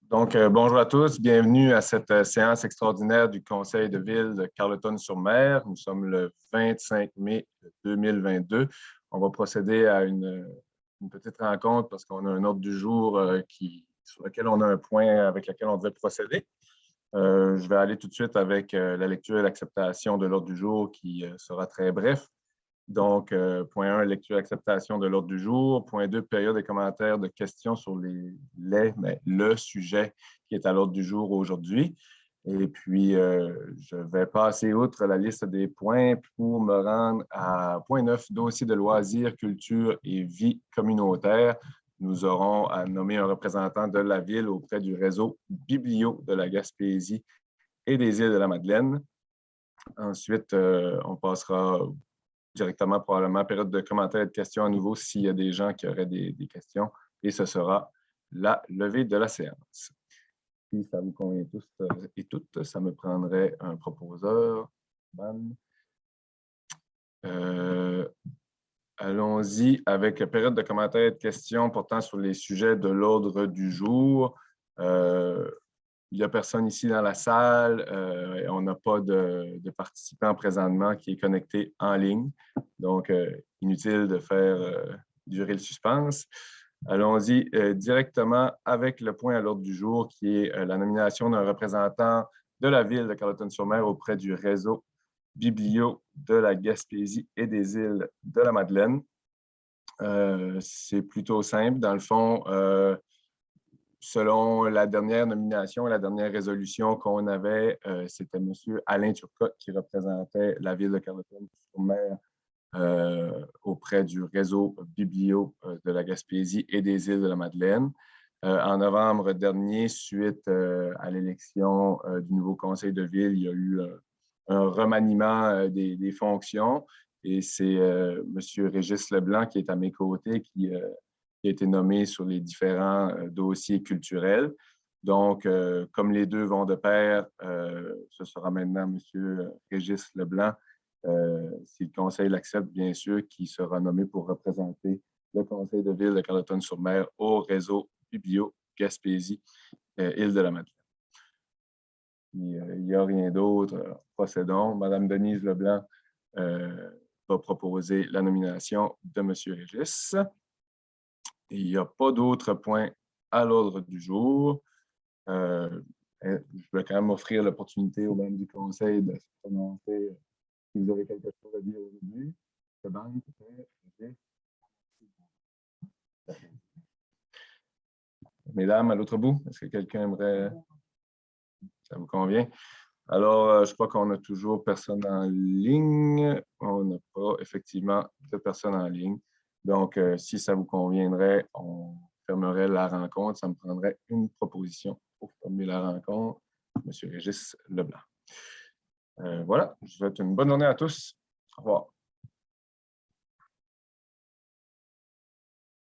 Donc, bonjour à tous, bienvenue à cette séance extraordinaire du Conseil de ville de Carleton-sur-Mer. Nous sommes le 25 mai 2022. On va procéder à une petite rencontre parce qu'on a un ordre du jour sur lequel on a un point avec lequel on devait procéder. Je vais aller tout de suite avec la lecture et l'acceptation de l'ordre du jour qui sera très bref. Donc, point 1, lecture et acceptation de l'ordre du jour. Point 2, période des commentaires de questions sur le sujet qui est à l'ordre du jour aujourd'hui. Et puis, je vais passer outre la liste des points pour me rendre à point 9, dossier de loisirs, culture et vie communautaire. Nous aurons à nommer un représentant de la Ville auprès du réseau Biblio de la Gaspésie et des îles de la Madeleine. Ensuite, on passera directement probablement période de commentaires et de questions à nouveau s'il y a des gens qui auraient des questions. Et ce sera la levée de la séance. Si ça vous convient tous et toutes, ça me prendrait un proposeur. Allons-y avec période de commentaires et de questions portant sur les sujets de l'ordre du jour. Il n'y a personne ici dans la salle. On n'a pas de participant présentement qui est connecté en ligne. Donc, inutile de faire durer le suspense. Allons-y directement avec le point à l'ordre du jour qui est la nomination d'un représentant de la Ville de Carleton-sur-Mer auprès du réseau Biblio de la Gaspésie et des îles de la Madeleine. C'est plutôt simple. Dans le fond, selon la dernière nomination, la dernière résolution qu'on avait, c'était M. Alain Turcotte qui représentait la Ville de Carleton-sur-Mer auprès du réseau Biblio de la Gaspésie et des îles de la Madeleine. En novembre dernier, suite à l'élection du nouveau conseil de ville, il y a eu un remaniement des fonctions et c'est M. Régis Leblanc qui est à mes côtés qui a été nommé sur les différents dossiers culturels. Donc, comme les deux vont de pair, ce sera maintenant M. Régis Leblanc, si le conseil l'accepte, bien sûr, qui sera nommé pour représenter le conseil de ville de Carleton-sur-Mer au réseau Biblio Gaspésie, île de la Madeleine. Il n'y a rien d'autre. Procédons. Madame Denise Leblanc va proposer la nomination de M. Régis. Il n'y a pas d'autres points à l'ordre du jour. Je vais quand même offrir l'opportunité aux membres du conseil de se prononcer si vous avez quelque chose à dire aujourd'hui. Mesdames, à l'autre bout, est-ce que quelqu'un aimerait... Ça vous convient? Alors, je crois qu'on a toujours personne en ligne. On n'a pas effectivement de personne en ligne. Donc, si ça vous conviendrait, on fermerait la rencontre. Ça me prendrait une proposition pour fermer la rencontre. M. Régis Leblanc. Voilà, je vous souhaite une bonne journée à tous. Au revoir.